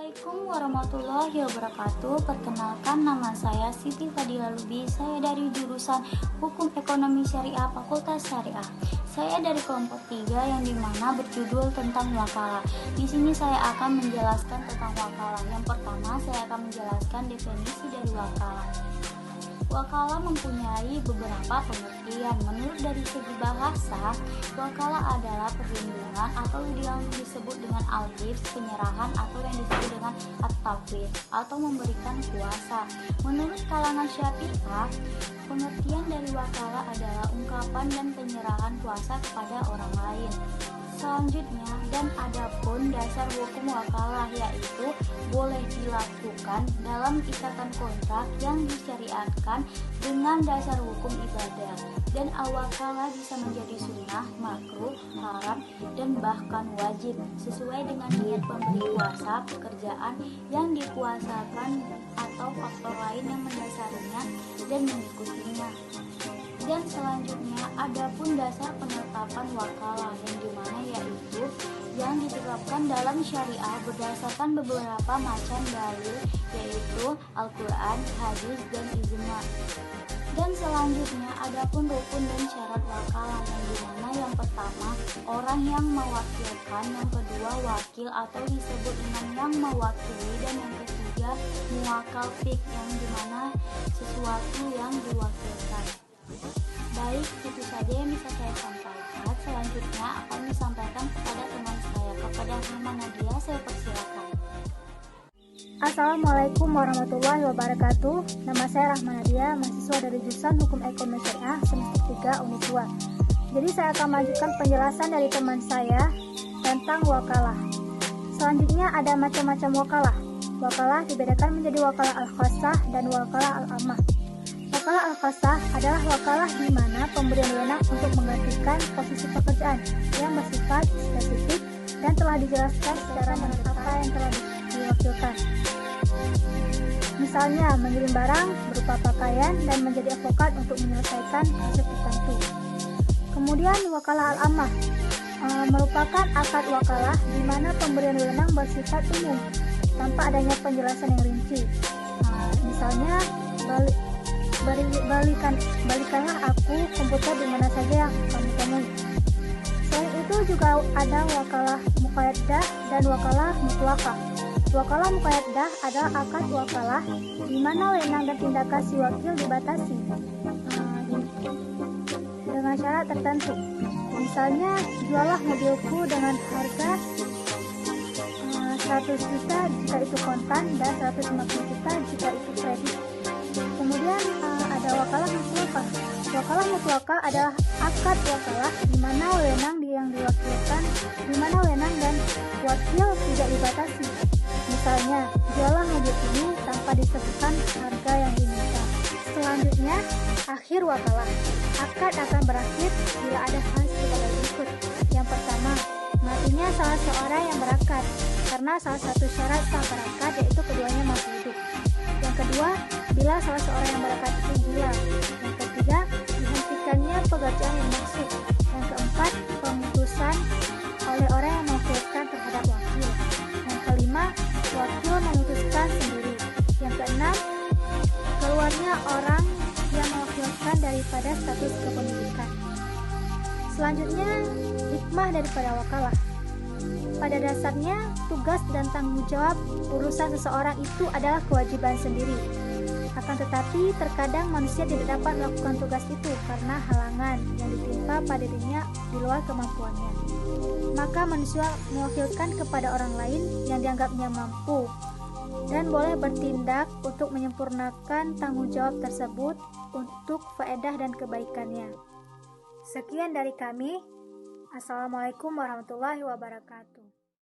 Assalamualaikum warahmatullahi wabarakatuh. Perkenalkan, nama saya Siti Fadila Lubi. Saya dari jurusan Hukum Ekonomi Syariah Fakultas Syariah. Saya dari kelompok 3 yang dimana berjudul tentang wakalah. Di sini saya akan menjelaskan tentang wakalah. Yang pertama, saya akan menjelaskan definisi dari wakalah. Wakalah mempunyai beberapa pengertian. Menurut dari segi bahasa, wakalah adalah perlindungan atau yang disebut dengan al-hifz, penyerahan, atau yang disebut dengan at-tafwid atau memberikan kuasa. Menurut kalangan Syafi'iyah, pengertian dari wakalah adalah ungkapan dan penyerahan kuasa kepada orang lain. Selanjutnya, dan adapun dasar hukum wakalah, yaitu boleh dilakukan dalam ikatan kontrak yang disyariatkan dengan dasar hukum ibadah, dan al-wakalah bisa menjadi sunnah, makruh, haram, dan bahkan wajib sesuai dengan niat pemberi kuasa pekerjaan yang dikuasakan atau faktor lain yang mendasarinya dan mengikutinya. Dan selanjutnya, adapun dasar penetapan wakalah yang dimana yaitu yang ditetapkan dalam syariah berdasarkan beberapa macam dalil, yaitu Al-Quran, hadis, dan ijma. Dan selanjutnya, adapun rukun dan syarat wakalah yang dimana yang pertama orang yang mewakilkan, yang kedua wakil atau disebut dengan yang mewakili, dan yang ketiga muwakal fiqh yang dimana sesuatu yang diwakilkan. Baik, itu saja yang bisa saya sampaikan. Selanjutnya akan disampaikan kepada teman saya, kepada Rahma Nadia. Saya persilakan. Assalamualaikum warahmatullahi wabarakatuh. Nama saya Rahma Nadia, mahasiswa dari jurusan Hukum Ekonomi Syariah semester 3 Unit 2. Jadi saya akan melanjutkan penjelasan dari teman saya tentang wakalah. Selanjutnya ada macam-macam wakalah. Wakalah dibedakan menjadi wakalah al-khassah dan wakalah al-ammah. Wakalah al-khassah adalah wakalah di mana pemberian wewenang untuk menggantikan posisi pekerjaan yang bersifat spesifik dan telah dijelaskan secara mengenai apa yang telah diwakilkan. Misalnya, mengirim barang berupa pakaian dan menjadi advokat untuk menyelesaikan kasus tertentu. Kemudian, wakalah al-ammah merupakan akad wakalah di mana pemberian wewenang bersifat umum tanpa adanya penjelasan yang rinci. Misalnya, balikanlah aku komputer di mana saja yang kamu temui. Selain itu juga ada wakalah muqayyadah dan wakalah mutlaqah. Wakalah muqayyadah adalah akad wakalah di mana wewenang dan tindakan si wakil dibatasi dengan syarat tertentu. Misalnya, jualah mobilku dengan harga 100 juta jika itu kontan dan 150 juta jika itu kredit. Kemudian ada wakalah mutlaqah. Wakalah mutlaqah adalah akad wakalah di mana wewenang yang diwakilkan, di mana wewenang dan wakil tidak dibatasi. Misalnya, jualah mobil ini tanpa disebutkan harga yang diminta. Selanjutnya, akhir wakalah. Akad akan berakhir bila ada hal sebagai berikut. Yang pertama, matinya salah seorang yang berakad, karena salah satu syarat sah berakad yaitu keduanya masih hidup. Yang kedua, bila salah seorang yang berakad itu gila. Yang ketiga, dihentikannya pekerjaan yang maksud. Yang keempat, pemutusan oleh orang yang mewakilkan terhadap wakil. Yang kelima, wakil memutuskan sendiri. Yang keenam, keluarnya orang yang mewakilkan daripada status kepemilikan. Selanjutnya, hikmah daripada wakalah. Pada dasarnya, tugas dan tanggung jawab urusan seseorang itu adalah kewajiban sendiri. Akan tetapi, terkadang manusia tidak dapat melakukan tugas itu karena halangan yang ditimpa pada dirinya di luar kemampuannya. Maka manusia mewakilkan kepada orang lain yang dianggapnya mampu dan boleh bertindak untuk menyempurnakan tanggung jawab tersebut untuk faedah dan kebaikannya. Sekian dari kami. Assalamualaikum warahmatullahi wabarakatuh.